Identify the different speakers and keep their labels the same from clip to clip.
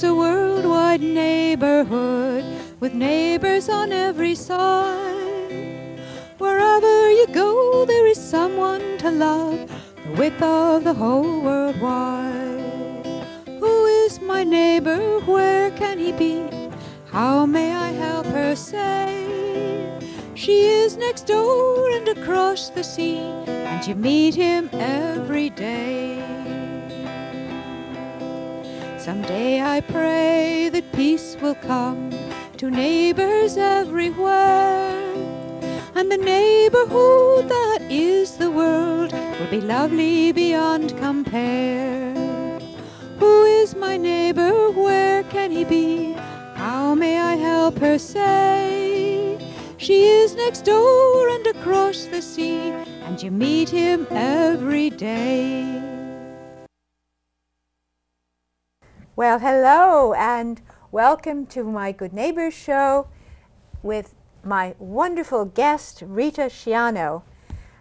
Speaker 1: There's a worldwide neighborhood with neighbors on every side. Wherever you go, there is someone to love, the width of the whole world wide. Who is my neighbor? Where can he be? How may I help her say? She is next door and across the sea, and you meet him every day. Someday I pray that peace will come to neighbors everywhere, and the neighborhood that is the world will be lovely beyond compare. Who is my neighbor? Where can he be? How may I help her say? She is next door and across the sea, and you meet him every day.
Speaker 2: Well, hello and welcome to my Good Neighbors show with my wonderful guest, Rita Schiano.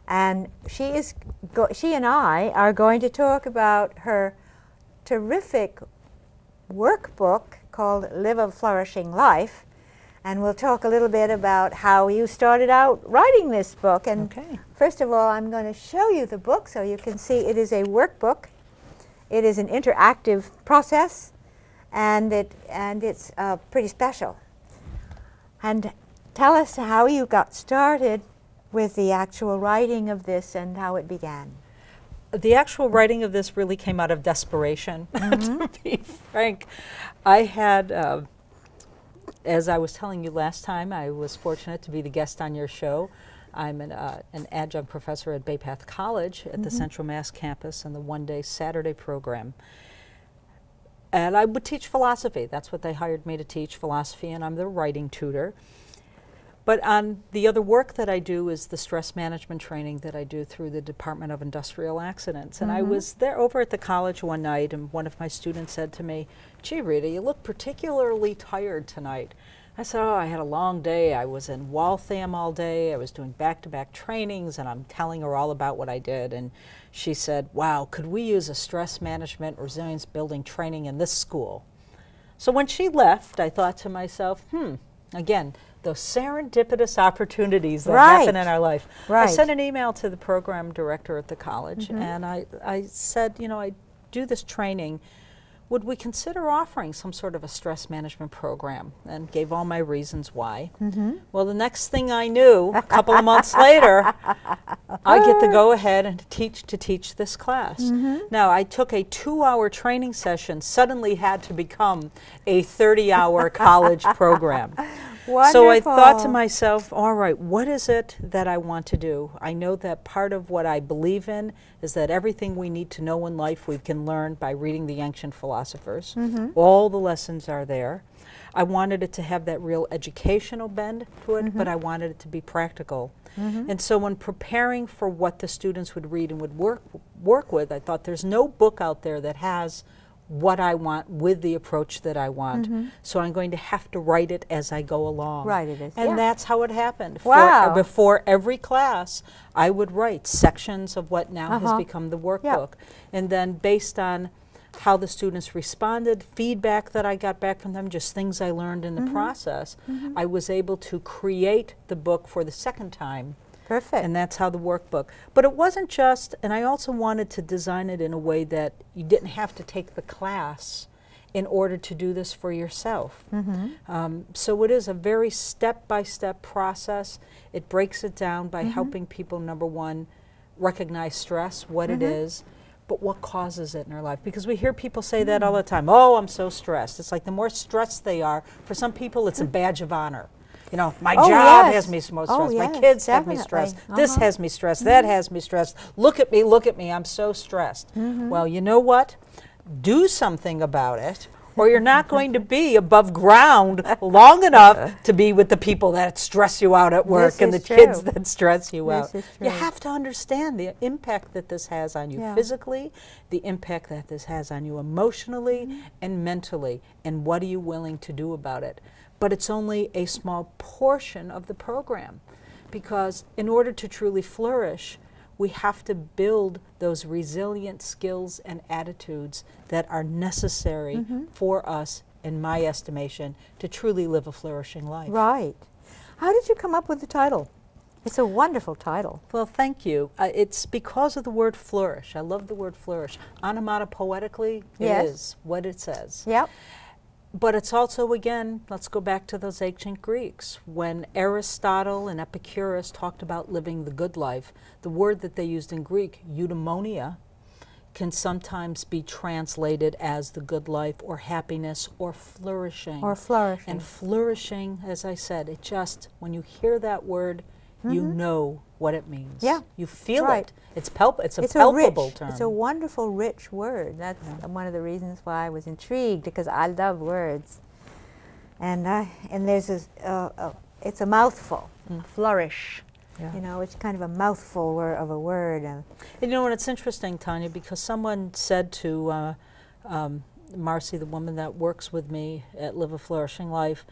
Speaker 2: And she and I are going to talk about her terrific workbook called Live a Flourishing Life. And we'll talk a little bit about how you started out writing this book. And first of all, I'm going to show you the book so you can see it is a workbook. It is an interactive process, and it's pretty special. And tell us how you got started with the actual writing of this and how it began.
Speaker 3: The actual writing of this really came out of desperation, to be frank. I had, as I was telling you last time, I was fortunate to be the guest on your show. I'm an adjunct professor at Bay Path College at the Central Mass campus in the one-day Saturday program. And I would teach philosophy. That's what they hired me to teach, philosophy, and I'm the writing tutor. But on the other work that I do is the stress management training that I do through the Department of Industrial Accidents. And I was there over at the college one night, and one of my students said to me, "Gee, Rita, you look particularly tired tonight." I said, "Oh, I had a long day. I was in Waltham all day. I was doing back-to-back trainings," and I'm telling her all about what I did. And she said, "Wow, could we use a stress management resilience building training in this school?" So when she left, I thought to myself, again, those serendipitous opportunities that happen in our life. I sent an email to the program director at the college, and I said, you know, I do this training. Would we consider offering some sort of a stress management program? And gave all my reasons why. Well, the next thing I knew, a couple of months later, I get to go ahead and teach this class. Now, I took a 2-hour training session, suddenly had to become a 30-hour college program.
Speaker 2: Wonderful.
Speaker 3: So I thought to myself, all right, what is it that I want to do? I know that part of what I believe in is that everything we need to know in life we can learn by reading the ancient philosophers. All the lessons are there. I wanted it to have that real educational bend to it, but I wanted it to be practical. And so when preparing for what the students would read and would work with, I thought there's no book out there that has what I want with the approach that I want. So I'm going to have to write it as I go along. And that's how it happened. Before every class, I would write sections of what now has become the workbook. And then based on how the students responded, feedback that I got back from them, just things I learned in the process, I was able to create the book for the second time. And that's how the workbook. But it wasn't just, and I also wanted to design it in a way that you didn't have to take the class in order to do this for yourself. So it is a very step-by-step process. It breaks it down by helping people, number one, recognize stress, what it is, but what causes it in their life. Because we hear people say that all the time, "Oh, I'm so stressed." It's like the more stressed they are, for some people it's a badge of honor. You know, my job has me so stressed, my kids have me stressed, this has me stressed, that has me stressed, look at me, I'm so stressed. Well, you know what? Do something about it, or you're not going to be above ground long enough to be with the people that stress you out at work and the kids that stress you out. You have to understand the impact that this has on you physically, the impact that this has on you emotionally and mentally, and what are you willing to do about it. But it's only a small portion of the program, because in order to truly flourish, we have to build those resilient skills and attitudes that are necessary for us in my estimation, to truly live a flourishing life.
Speaker 2: Right. How did you come up with the title? It's a wonderful title.
Speaker 3: Well, thank you. It's because of the word flourish. I love the word flourish. Onomatopoetically,
Speaker 2: Yes.
Speaker 3: it is what it says.
Speaker 2: Yep.
Speaker 3: But it's also, again, let's go back to those ancient Greeks. When Aristotle and Epicurus talked about living the good life, the word that they used in Greek, eudaimonia, can sometimes be translated as the good life or happiness or flourishing.
Speaker 2: Or flourishing.
Speaker 3: And flourishing, as I said, it just, when you hear that word, you know what it means.
Speaker 2: Yeah.
Speaker 3: You feel
Speaker 2: Right.
Speaker 3: it. It's a palpable term.
Speaker 2: It's a wonderful, rich word. That's one of the reasons why I was intrigued, because I love words. And there's it's a mouthful. Flourish.
Speaker 3: Yeah.
Speaker 2: You know, it's kind of a mouthful of a word.
Speaker 3: You know, and it's interesting, Tanya, because someone said to Marcy, the woman that works with me at Live a Flourishing Life,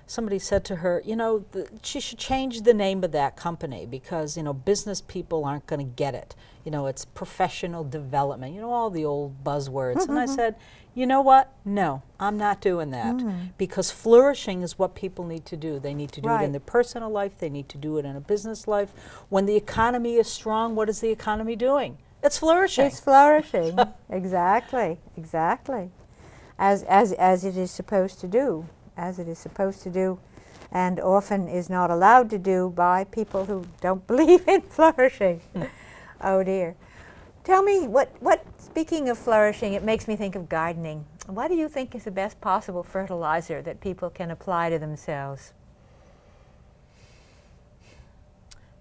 Speaker 3: somebody said to her, you know, she should change the name of that company because, you know, business people aren't going to get it. You know, it's professional development, you know, all the old buzzwords. And I said, you know what? No, I'm not doing that because flourishing is what people need to do. They need to do it in their personal life. They need to do it in a business life. When the economy is strong, what is the economy doing? It's flourishing.
Speaker 2: It's flourishing. Exactly. Exactly. As it is supposed to do. As it is supposed to do, and often is not allowed to do by people who don't believe in flourishing. Oh dear. Tell me, speaking of flourishing, it makes me think of gardening. What do you think is the best possible fertilizer that people can apply to themselves?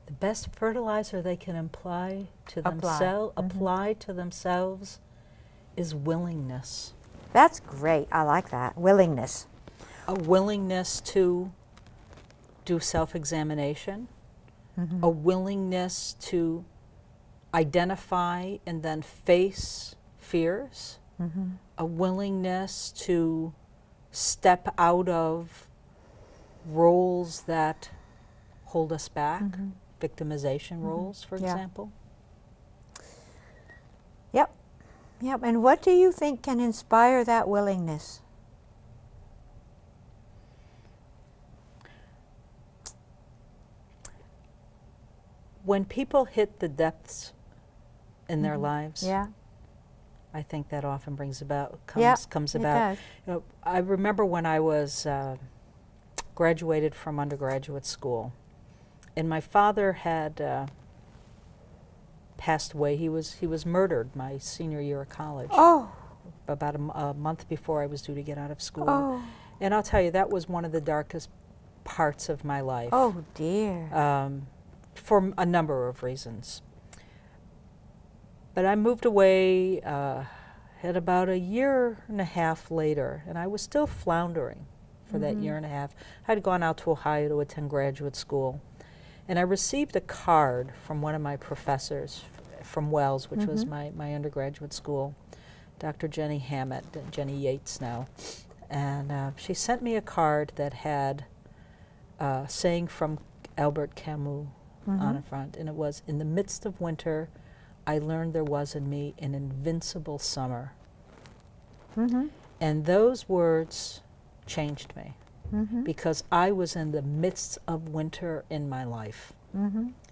Speaker 3: The best fertilizer they can apply to themselves is willingness.
Speaker 2: That's great. I like that. Willingness.
Speaker 3: A willingness to do self-examination, a willingness to identify and then face fears, a willingness to step out of roles that hold us back, victimization roles, for example.
Speaker 2: Yep. Yep. And what do you think can inspire that willingness?
Speaker 3: When people hit the depths in their lives, I think that often comes about.
Speaker 2: Does.
Speaker 3: You know, I remember when I was graduated from undergraduate school, and my father had passed away. He was murdered my senior year of college.
Speaker 2: Oh.
Speaker 3: About a month before I was due to get out of school.
Speaker 2: Oh.
Speaker 3: And I'll tell you, that was one of the darkest parts of my life.
Speaker 2: Oh dear.
Speaker 3: For a number of reasons. But I moved away at about a year and a half later, and I was still floundering for that year and a half. I had gone out to Ohio to attend graduate school, and I received a card from one of my professors from Wells, which was my undergraduate school, Dr. Jenny Hammett, Jenny Yates now. And she sent me a card that had a saying from Albert Camus on the front, and it was, "In the midst of winter, I learned there was in me an invincible summer." And those words changed me because I was in the midst of winter in my life.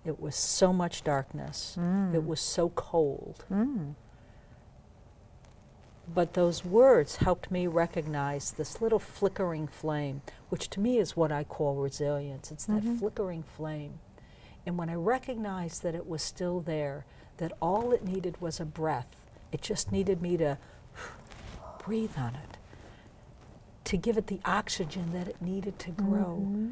Speaker 3: It was so much darkness. It was so cold. But those words helped me recognize this little flickering flame, which to me is what I call resilience. It's that flickering flame. And when I recognized that it was still there, that all it needed was a breath, it just needed me to breathe on it, to give it the oxygen that it needed to grow.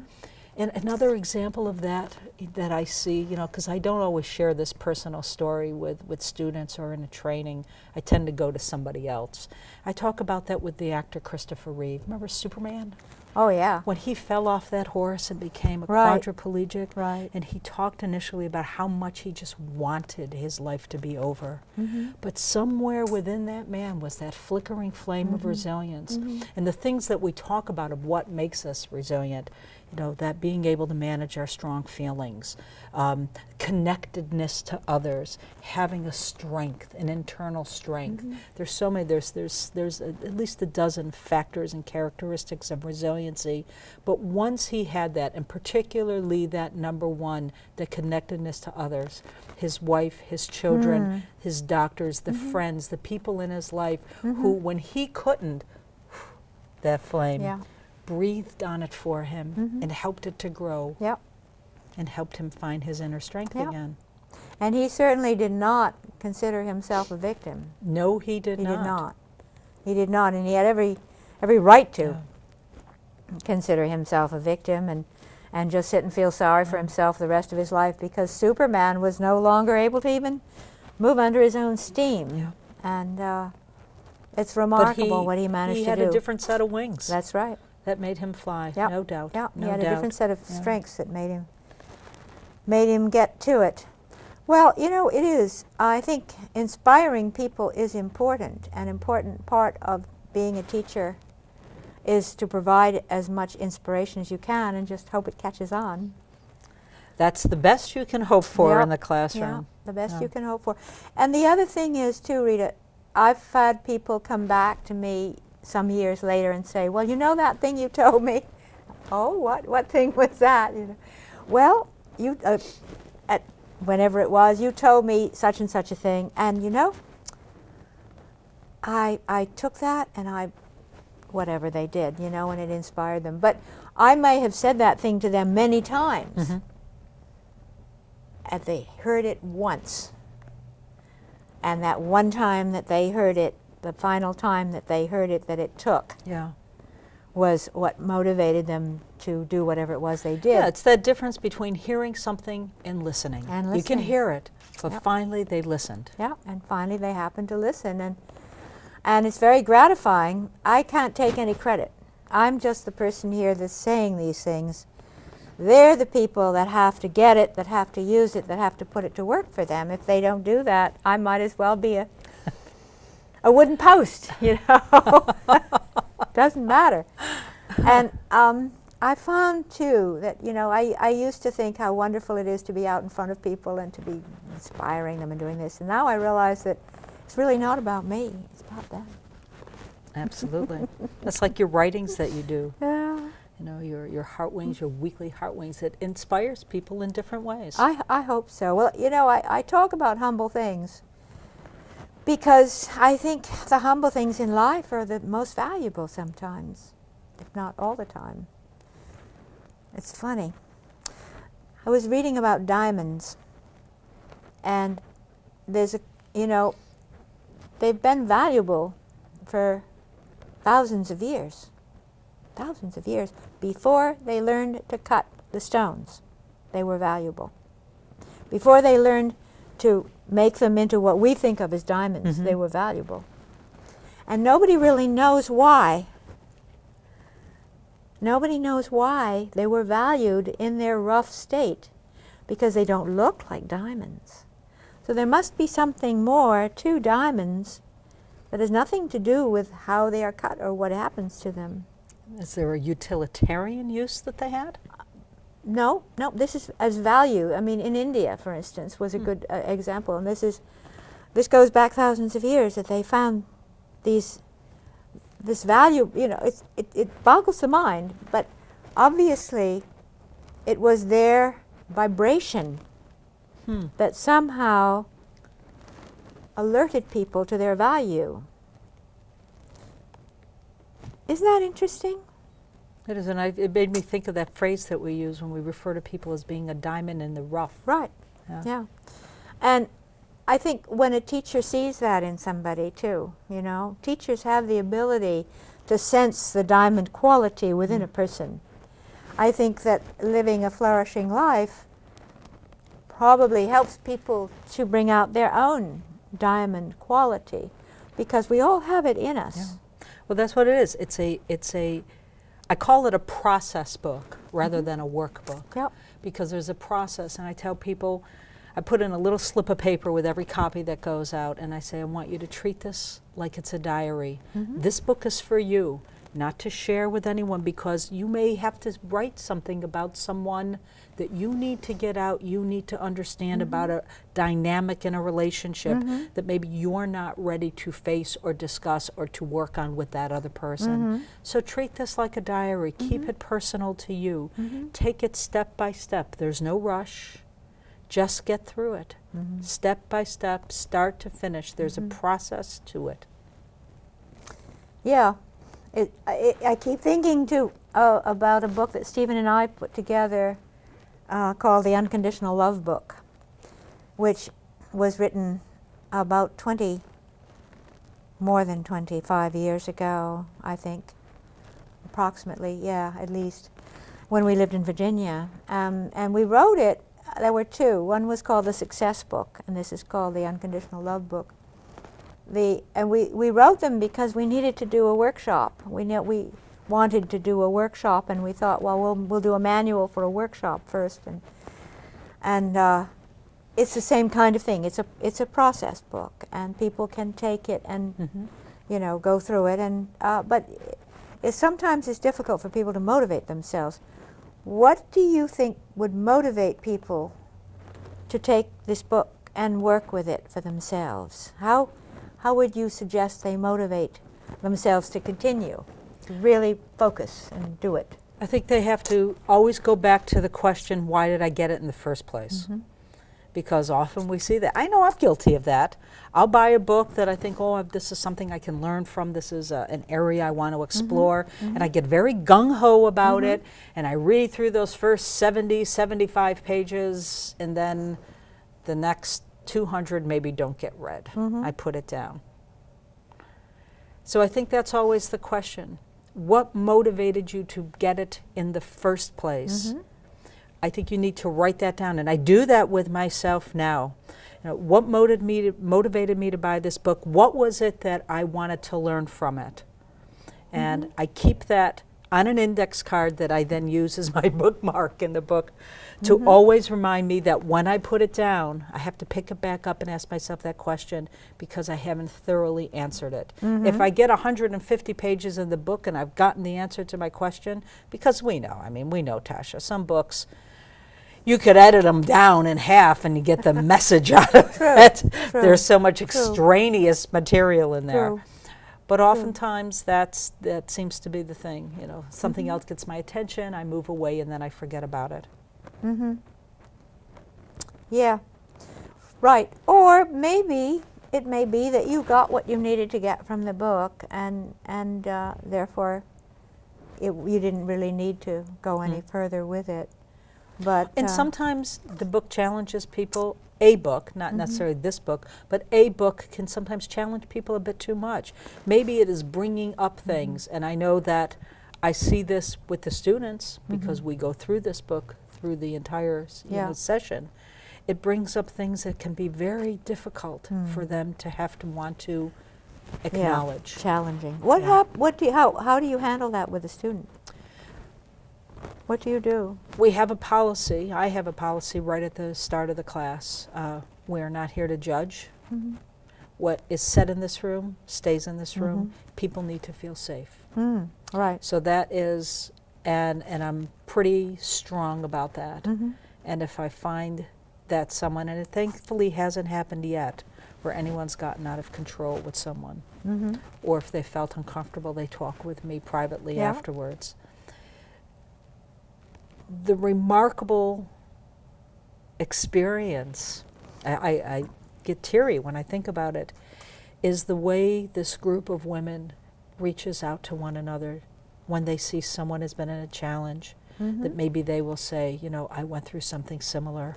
Speaker 3: And another example of that I see, you know, because I don't always share this personal story with students or in a training. I tend to go to somebody else. I talk about that with the actor Christopher Reeve. Remember Superman?
Speaker 2: Oh yeah.
Speaker 3: When he fell off that horse and became a quadriplegic, and he talked initially about how much he just wanted his life to be over. But somewhere within that man was that flickering flame of resilience. And the things that we talk about of what makes us resilient, You know, that being able to manage our strong feelings, connectedness to others, having a strength, an internal strength. There's so many, there's at least a dozen factors and characteristics of resiliency. But once he had that, and particularly that number one, the connectedness to others, his wife, his children, his doctors, the friends, the people in his life who, when he couldn't, that flame, breathed on it for him and helped it to grow and helped him find his inner strength again.
Speaker 2: And he certainly did not consider himself a victim.
Speaker 3: No, he did not.
Speaker 2: He did not. He did not, and he had every right to consider himself a victim and just sit and feel sorry for himself the rest of his life, because Superman was no longer able to even move under his own steam. And it's remarkable what he managed to do.
Speaker 3: He had a different set of wings.
Speaker 2: That's right.
Speaker 3: That made him fly, no doubt.
Speaker 2: Yeah,
Speaker 3: no
Speaker 2: he had
Speaker 3: doubt.
Speaker 2: a different set of strengths that made him get to it. Well, you know, it is. I think inspiring people is important. An important part of being a teacher is to provide as much inspiration as you can and just hope it catches on.
Speaker 3: That's the best you can hope for in the classroom.
Speaker 2: Yeah, the best you can hope for. And the other thing is, too, Rita, I've had people come back to me some years later and say, well, you know that thing you told me? Oh, what thing was that? You know, well, you whenever it was, you told me such and such a thing, and you know, I took that and whatever they did, you know, and it inspired them. But I may have said that thing to them many times, and they heard it once. And that one time that they heard it, the final time that they heard it, that it took, was what motivated them to do whatever it was they did.
Speaker 3: Yeah, it's that difference between hearing something and listening. You can hear it, but finally they listened.
Speaker 2: Yeah, and finally they happened to listen. And it's very gratifying. I can't take any credit. I'm just the person here that's saying these things. They're the people that have to get it, that have to use it, that have to put it to work for them. If they don't do that, I might as well be a wooden post, you know. Doesn't matter. And I found, too, that, you know, I used to think how wonderful it is to be out in front of people and to be inspiring them and doing this. And now I realize that it's really not about me. It's about them.
Speaker 3: Absolutely. That's like your writings that you do.
Speaker 2: Yeah.
Speaker 3: You know, your Heart Wings, your weekly Heart Wings, it inspires people in different ways.
Speaker 2: I hope so. Well, you know, I talk about humble things because I think the humble things in life are the most valuable sometimes, if not all the time. It's funny. I was reading about diamonds, and there's you know, they've been valuable for thousands of years. Thousands of years before they learned to cut the stones. They were valuable. Before they learned to make them into what we think of as diamonds, they were valuable. And nobody really knows why. Nobody knows why they were valued in their rough state, because they don't look like diamonds. So there must be something more to diamonds that has nothing to do with how they are cut or what happens to them.
Speaker 3: Is there a utilitarian use that they had?
Speaker 2: No, this is as value. I mean, in India, for instance, was a good example. And this goes back thousands of years that they found this value. You know, it boggles the mind, but obviously it was their vibration that somehow alerted people to their value. Isn't that interesting?
Speaker 3: It is, and it made me think of that phrase that we use when we refer to people as being a diamond in the rough.
Speaker 2: Right, yeah. And I think when a teacher sees that in somebody too, you know, teachers have the ability to sense the diamond quality within a person. I think that living a flourishing life probably helps people to bring out their own diamond quality, because we all have it in us.
Speaker 3: Yeah. Well, that's what it is. I call it a process book rather than a workbook.
Speaker 2: Yep.
Speaker 3: Because there's a process, and I tell people, I put in a little slip of paper with every copy that goes out, and I say, I want you to treat this like it's a diary. This book is for you. not to share with anyone, because you may have to write something about someone that you need to get out, you need to understand about a dynamic in a relationship that maybe you're not ready to face or discuss or to work on with that other person. So treat this like a diary. Keep it personal to you. Take it step by step. There's no rush. Just get through it. Step by step, start to finish. There's a process to it.
Speaker 2: Yeah. I keep thinking, too, about a book that Stephen and I put together called The Unconditional Love Book, which was written about more than 25 years ago, I think, approximately, yeah, at least, when we lived in Virginia. And we wrote it, there were two. One was called The Success Book, and this is called The Unconditional Love Book. And we wrote them because we needed to do a workshop. We wanted to do a workshop, and we thought, well, we'll do a manual for a workshop first, and it's the same kind of thing. It's a process book, and people can take it and you know, go through it. And but sometimes it's difficult for people to motivate themselves. What do you think would motivate people to take this book and work with it for themselves? How would you suggest they motivate themselves to continue, to really focus and do it?
Speaker 3: I think they have to always go back to the question, why did I get it in the first place? Because often we see that. I know I'm guilty of that. I'll buy a book that I think, oh, this is something I can learn from. This is an area I want to explore. And I get very gung-ho about it. And I read through those first 70, 75 pages. And then the next 200 maybe don't get read. I put it down. So I think that's always the question. What motivated you to get it in the first place? I think you need to write that down, and I do that with myself now. You know, what motivated me to buy this book? What was it that I wanted to learn from it? And I keep that on an index card that I then use as my bookmark in the book to always remind me that when I put it down, I have to pick it back up and ask myself that question because I haven't thoroughly answered it. If I get 150 pages in the book and I've gotten the answer to my question, because we know, Tasha, some books, you could edit them down in half and you get the message out of it. There's so much extraneous material in there. But oftentimes that seems to be the thing. You know, something else gets my attention, I move away, and then I forget about it.
Speaker 2: Yeah, right. Or maybe it may be that you got what you needed to get from the book, and therefore you didn't really need to go any further with it.
Speaker 3: And sometimes the book challenges people. A book, not necessarily this book, but a book can sometimes challenge people a bit too much. Maybe it is bringing up things, and I know that I see this with the students because we go through this book through the entire session. It brings up things that can be very difficult for them to have to want to acknowledge.
Speaker 2: Challenging. How do you handle that with a student? What do you do?
Speaker 3: We have a policy. I have a policy right at the start of the class. We're not here to judge. What is said in this room stays in this room. People need to feel safe.
Speaker 2: Right.
Speaker 3: So that is, and I'm pretty strong about that. And if I find that someone, and it thankfully hasn't happened yet, where anyone's gotten out of control with someone, or if they felt uncomfortable, they talk with me privately afterwards. The remarkable experience, I get teary when I think about it, is the way this group of women reaches out to one another when they see someone has been in a challenge, that maybe they will say, you know, I went through something similar.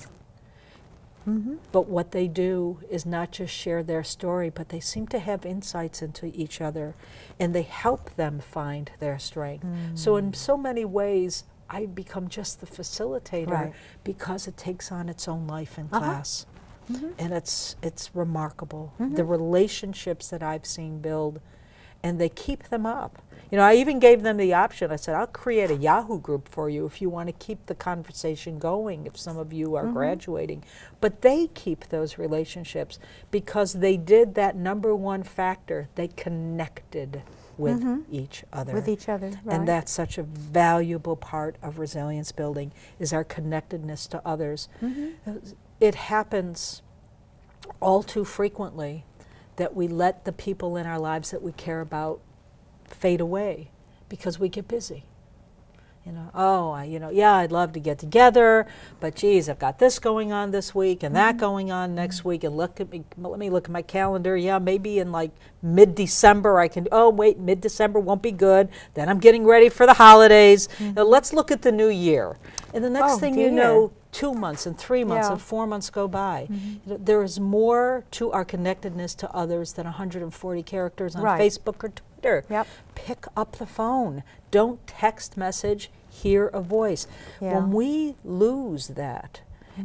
Speaker 3: But what they do is not just share their story, but they seem to have insights into each other, and they help them find their strength. So in so many ways, I become just the facilitator because it takes on its own life in class. And it's remarkable. The relationships that I've seen build, and they keep them up. You know, I even gave them the option. I said, I'll create a Yahoo group for you if you want to keep the conversation going, if some of you are graduating. But they keep those relationships because they did that #1 factor. They connected with each other.
Speaker 2: With each other, right.
Speaker 3: And that's such a valuable part of resilience building, is our connectedness to others. It happens all too frequently that we let the people in our lives that we care about fade away because we get busy. You know, oh, yeah, I'd love to get together, but geez, I've got this going on this week and that going on next week, and let me look at my calendar. Yeah, maybe in like mid-December I can, oh wait, mid-December won't be good. Then I'm getting ready for the holidays. Now let's look at the new year. And the next thing you know, 2 months and 3 months and 4 months go by. You know, there is more to our connectedness to others than 140 characters on Facebook or Twitter. Pick up the phone. Don't text message, hear a voice. When we lose that,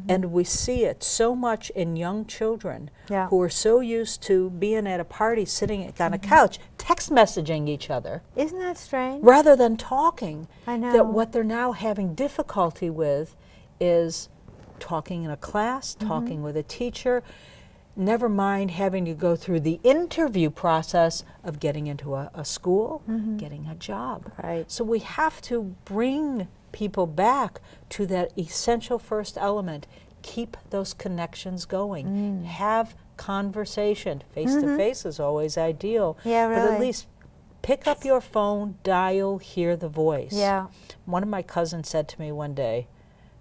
Speaker 3: and we see it so much in young children who are so used to being at a party, sitting on a couch, text messaging each other.
Speaker 2: Isn't that strange?
Speaker 3: Rather than talking.
Speaker 2: I know.
Speaker 3: That what they're now having difficulty with is talking in a class, talking with a teacher, never mind having to go through the interview process of getting into a school, getting a job. So we have to bring people back to that essential first element. Keep those connections going. Have conversation. Face-to-face is always ideal. But at least pick up your phone, dial, hear the voice. One of my cousins said to me one day,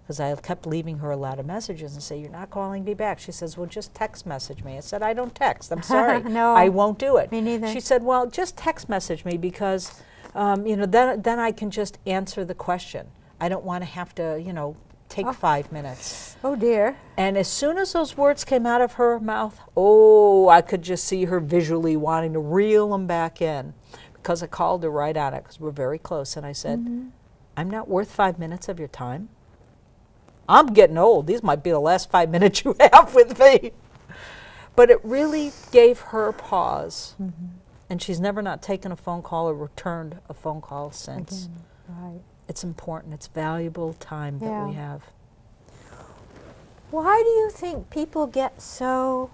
Speaker 3: because I kept leaving her a lot of messages and say, you're not calling me back. She says, well, just text message me. I said, I don't text. I'm sorry.
Speaker 2: No,
Speaker 3: I won't do it.
Speaker 2: Me neither.
Speaker 3: She said, well, just text message me because, you know, then I can just answer the question. I don't want to have to, you know, take 5 minutes.
Speaker 2: Oh, dear.
Speaker 3: And as soon as those words came out of her mouth, oh, I could just see her visually wanting to reel them back in, because I called her right on it, because we're very close. And I said, I'm not worth 5 minutes of your time. I'm getting old. These might be the last 5 minutes you have with me. But it really gave her pause. And she's never not taken a phone call or returned a phone call since. It's important. It's valuable time that we have.
Speaker 2: Why do you think people get so,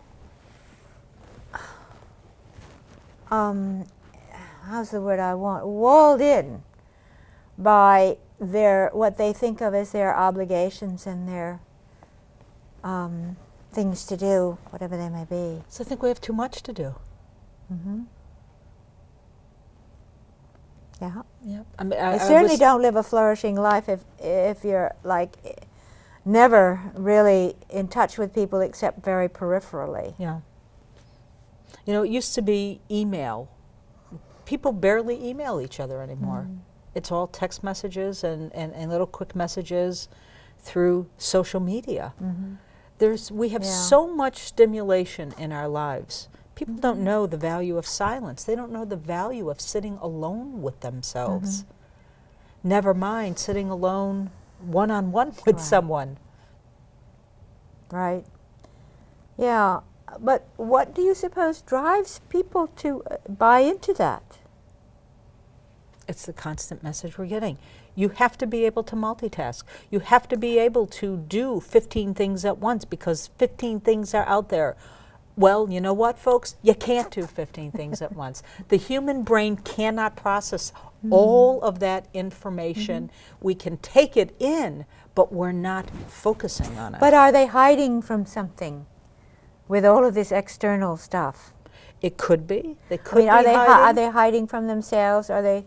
Speaker 2: how's the word I want, walled in by what they think of as their obligations and their things to do, whatever they may be?
Speaker 3: So I think we have too much to do. I mean,
Speaker 2: I certainly don't live a flourishing life if you're like never really in touch with people except very peripherally.
Speaker 3: You know, it used to be email. People barely email each other anymore. It's all text messages and little quick messages through social media. We have so much stimulation in our lives. People don't know the value of silence. They don't know the value of sitting alone with themselves. Never mind sitting alone one-on-one with someone.
Speaker 2: Yeah, but what do you suppose drives people to buy into that?
Speaker 3: It's the constant message we're getting. You have to be able to multitask. You have to be able to do 15 things at once, because 15 things are out there. Well, you know what, folks? You can't do 15 things at once. The human brain cannot process all of that information. We can take it in, but we're not focusing on it.
Speaker 2: But are they hiding from something with all of this external stuff?
Speaker 3: It could be. They could be
Speaker 2: hiding. Are they hiding from themselves? Are they?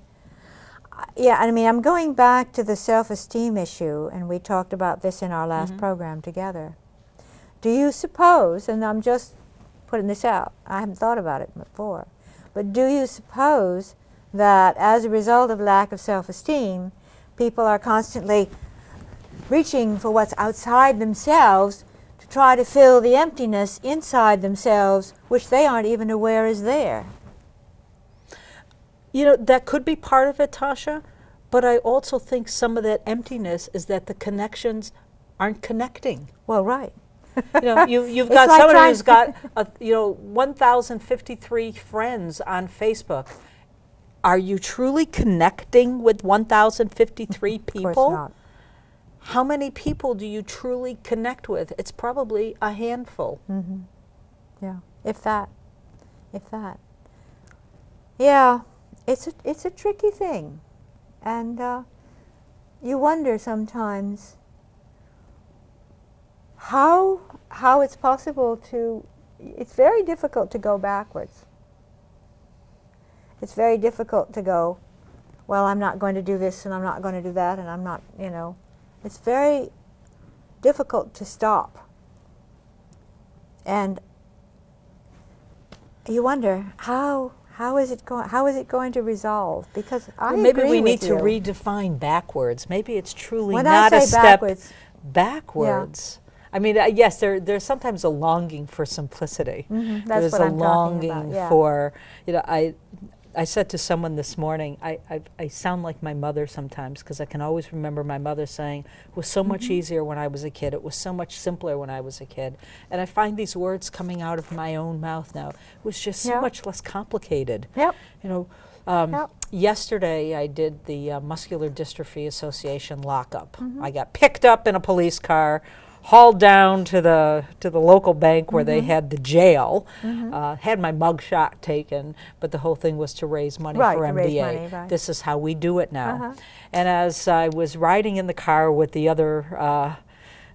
Speaker 2: Yeah, I mean, I'm going back to the self-esteem issue, and we talked about this in our last program together. Do you suppose, and I'm just putting this out, I haven't thought about it before, but do you suppose that as a result of lack of self-esteem, people are constantly reaching for what's outside themselves to try to fill the emptiness inside themselves, which they aren't even aware is there?
Speaker 3: You know, that could be part of it, Tasha, but I also think some of that emptiness is that the connections aren't connecting.
Speaker 2: Well, right.
Speaker 3: You know, you've got like somebody who's got, 1,053 friends on Facebook. Are you truly connecting with 1,053 people?
Speaker 2: Of course not.
Speaker 3: How many people do you truly connect with? It's probably a handful.
Speaker 2: Yeah, if that. Yeah, it's a tricky thing, and you wonder sometimes how it's possible to. It's very difficult to go backwards. It's very difficult to go, well, I'm not going to do this and I'm not going to do that and I'm not, you know. It's very difficult to stop. And you wonder how is it going to resolve? Because I agree with you.
Speaker 3: Maybe we need to redefine backwards. Maybe it's truly
Speaker 2: When
Speaker 3: not
Speaker 2: I
Speaker 3: a
Speaker 2: say
Speaker 3: step
Speaker 2: backwards,
Speaker 3: yeah. I mean, yes, there's sometimes a longing for simplicity.
Speaker 2: That's
Speaker 3: there's
Speaker 2: what
Speaker 3: a
Speaker 2: I'm
Speaker 3: longing
Speaker 2: talking about, yeah.
Speaker 3: for, you know, I said to someone this morning, I sound like my mother sometimes, because I can always remember my mother saying, it was so much easier when I was a kid. It was so much simpler when I was a kid. And I find these words coming out of my own mouth now. It was just so much less complicated.
Speaker 2: Yep.
Speaker 3: You know, yesterday I did the Muscular Dystrophy Association lockup. I got picked up in a police car, hauled down to the local bank where they had the jail, had my mug shot taken, but the whole thing was to raise money for MDA.
Speaker 2: Raise money, right.
Speaker 3: This is how we do it now. And as I was riding in the car with the other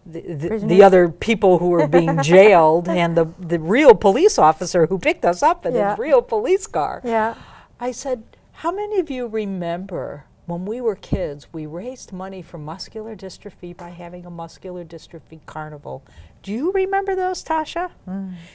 Speaker 3: the other people who were being jailed and the real police officer who picked us up in his real police car, I said, how many of you remember when we were kids, we raised money for muscular dystrophy by having a muscular dystrophy carnival? Do you remember those, Tasha?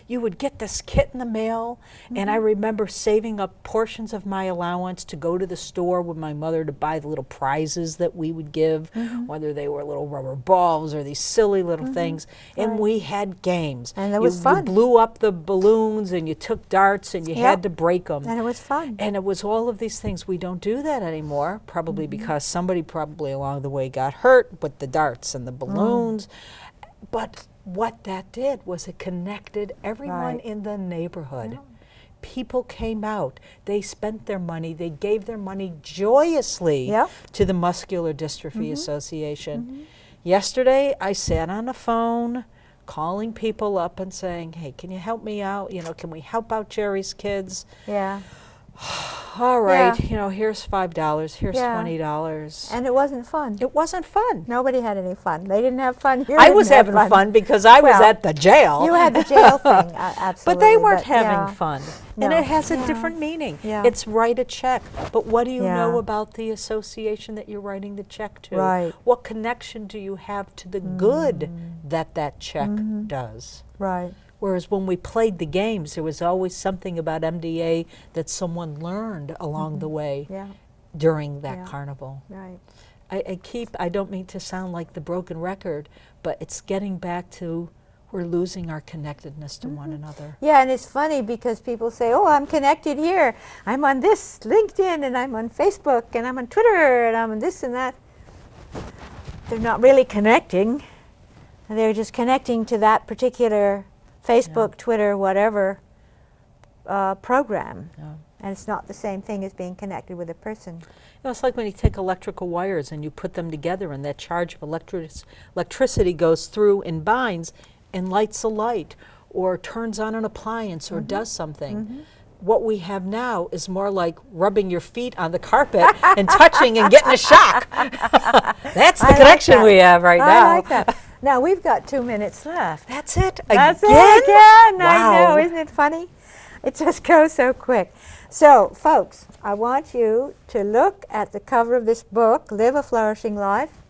Speaker 3: You would get this kit in the mail, and I remember saving up portions of my allowance to go to the store with my mother to buy the little prizes that we would give, whether they were little rubber balls or these silly little things. And we had games.
Speaker 2: And it was fun.
Speaker 3: You blew up the balloons, and you took darts, and you had to break them.
Speaker 2: And it was fun.
Speaker 3: And it was all of these things. We don't do that anymore, probably because somebody probably along the way got hurt with the darts and the balloons. But what that did was it connected everyone in the neighborhood. People came out. They spent their money. They gave their money joyously to the Muscular Dystrophy Association. Yesterday, I sat on the phone calling people up and saying, hey, can you help me out? You know, can we help out Jerry's kids? All right, you know, here's $5, here's $20.
Speaker 2: And it wasn't fun.
Speaker 3: It wasn't fun.
Speaker 2: Nobody had any fun. They didn't have fun.
Speaker 3: I was having fun because I was at the jail.
Speaker 2: You had the jail thing, absolutely.
Speaker 3: But they weren't having fun. And
Speaker 2: No.
Speaker 3: it has a different meaning. It's write a check. But what do you know about the association that you're writing the check to?
Speaker 2: Right.
Speaker 3: What connection do you have to the good that check does?
Speaker 2: Right.
Speaker 3: Whereas when we played the games, there was always something about MDA that someone learned along the way during that carnival.
Speaker 2: Right.
Speaker 3: I don't mean to sound like the broken record, but it's getting back to we're losing our connectedness to one another.
Speaker 2: Yeah, and it's funny because people say, oh, I'm connected here. I'm on this LinkedIn, and I'm on Facebook, and I'm on Twitter, and I'm on this and that. They're not really connecting. They're just connecting to that particular Facebook, Twitter, whatever program. And it's not the same thing as being connected with a person.
Speaker 3: You know, it's like when you take electrical wires and you put them together and that charge of electricity goes through and binds and lights a light or turns on an appliance or does something. What we have now is more like rubbing your feet on the carpet and touching and getting a shock. That's the connection we have right now.
Speaker 2: I like that. Now, we've got 2 minutes left.
Speaker 3: That's it?
Speaker 2: That's
Speaker 3: again?
Speaker 2: it again.
Speaker 3: Wow.
Speaker 2: I know. Isn't it funny? It just goes so quick. So, folks, I want you to look at the cover of this book, Live a Flourishing Life,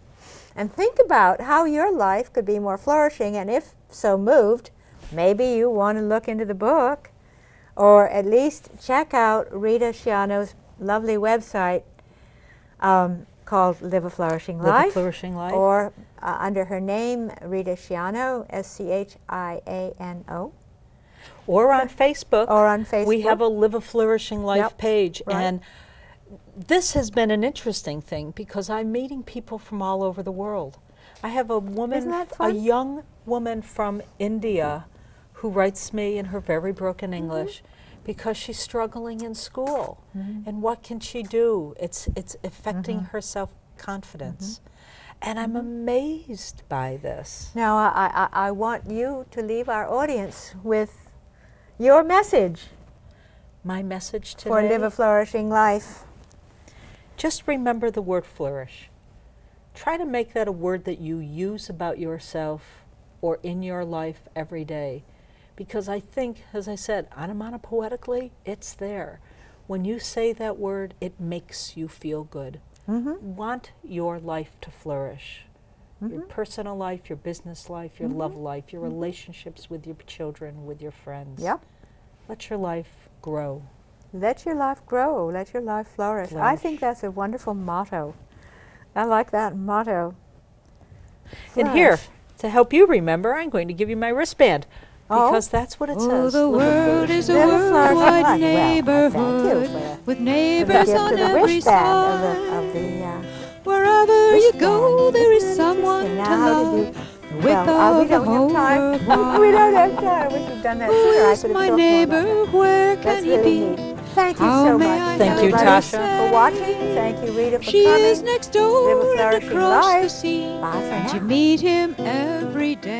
Speaker 2: and think about how your life could be more flourishing. And if so moved, maybe you want to look into the book, or at least check out Rita Schiano's lovely website called Live a Flourishing Life.
Speaker 3: Live a Flourishing Life.
Speaker 2: Or under her name, Rita Schiano, Schiano.
Speaker 3: Or on Facebook.
Speaker 2: Or on Facebook.
Speaker 3: We have a Live a Flourishing Life page. Right. And this has been an interesting thing because I'm meeting people from all over the world. I have a woman, a young woman from India who writes me in her very broken English because she's struggling in school. And what can she do? It's affecting her self-confidence. And I'm amazed by this.
Speaker 2: Now, I want you to leave our audience with your message.
Speaker 3: My message today,
Speaker 2: for Live a Flourishing Life.
Speaker 3: just remember the word flourish. Try to make that a word that you use about yourself or in your life every day. Because I think, as I said, onomatopoetically, it's there. When you say that word, it makes you feel good. Want your life to flourish. Your personal life, your business life, your love life, your relationships with your children, with your friends.
Speaker 2: Yep.
Speaker 3: Let your life grow.
Speaker 2: Let your life grow. Let your life flourish. I
Speaker 3: Flourish.
Speaker 2: think that's a wonderful motto. I like that motto.
Speaker 3: And here,
Speaker 2: Flourish.
Speaker 3: to help you remember, I'm going to give you my wristband.
Speaker 2: Oh.
Speaker 3: Because that's what it
Speaker 1: Oh,
Speaker 3: says.
Speaker 1: the
Speaker 3: Live a
Speaker 1: world
Speaker 3: flourishing
Speaker 1: is a
Speaker 2: Live a flourishing
Speaker 1: worldwide
Speaker 2: life. Well, thank you
Speaker 1: neighborhood
Speaker 2: for
Speaker 1: with
Speaker 2: the
Speaker 1: neighbors
Speaker 2: gift
Speaker 1: on
Speaker 2: of the
Speaker 1: every
Speaker 2: wristband
Speaker 1: side.
Speaker 2: of the
Speaker 1: Wherever you go,
Speaker 2: wristband.
Speaker 1: there is
Speaker 2: Isn't that
Speaker 1: someone
Speaker 2: interesting?
Speaker 1: to
Speaker 2: Now how
Speaker 1: love.
Speaker 2: to do.
Speaker 1: With
Speaker 2: Well, we
Speaker 1: the
Speaker 2: don't have time.
Speaker 1: whole
Speaker 2: We don't have time. I wish we'd done that
Speaker 1: Who
Speaker 2: sooner. I
Speaker 1: is
Speaker 2: could have
Speaker 1: my
Speaker 2: talked more
Speaker 1: neighbor?
Speaker 2: about that.
Speaker 1: Where
Speaker 2: That's
Speaker 1: can he
Speaker 2: really
Speaker 1: be?
Speaker 2: neat. Thank you
Speaker 1: How
Speaker 2: so
Speaker 1: may
Speaker 2: much,
Speaker 1: I
Speaker 3: Thank you,
Speaker 2: everybody,
Speaker 3: Tasha.
Speaker 2: for watching. Thank you, Rita, for
Speaker 1: She
Speaker 2: coming.
Speaker 1: is next
Speaker 2: Live a
Speaker 1: door and
Speaker 2: flourishing
Speaker 1: across the
Speaker 2: life.
Speaker 1: sea,
Speaker 2: Bye for
Speaker 1: and you
Speaker 2: now.
Speaker 1: meet him every day.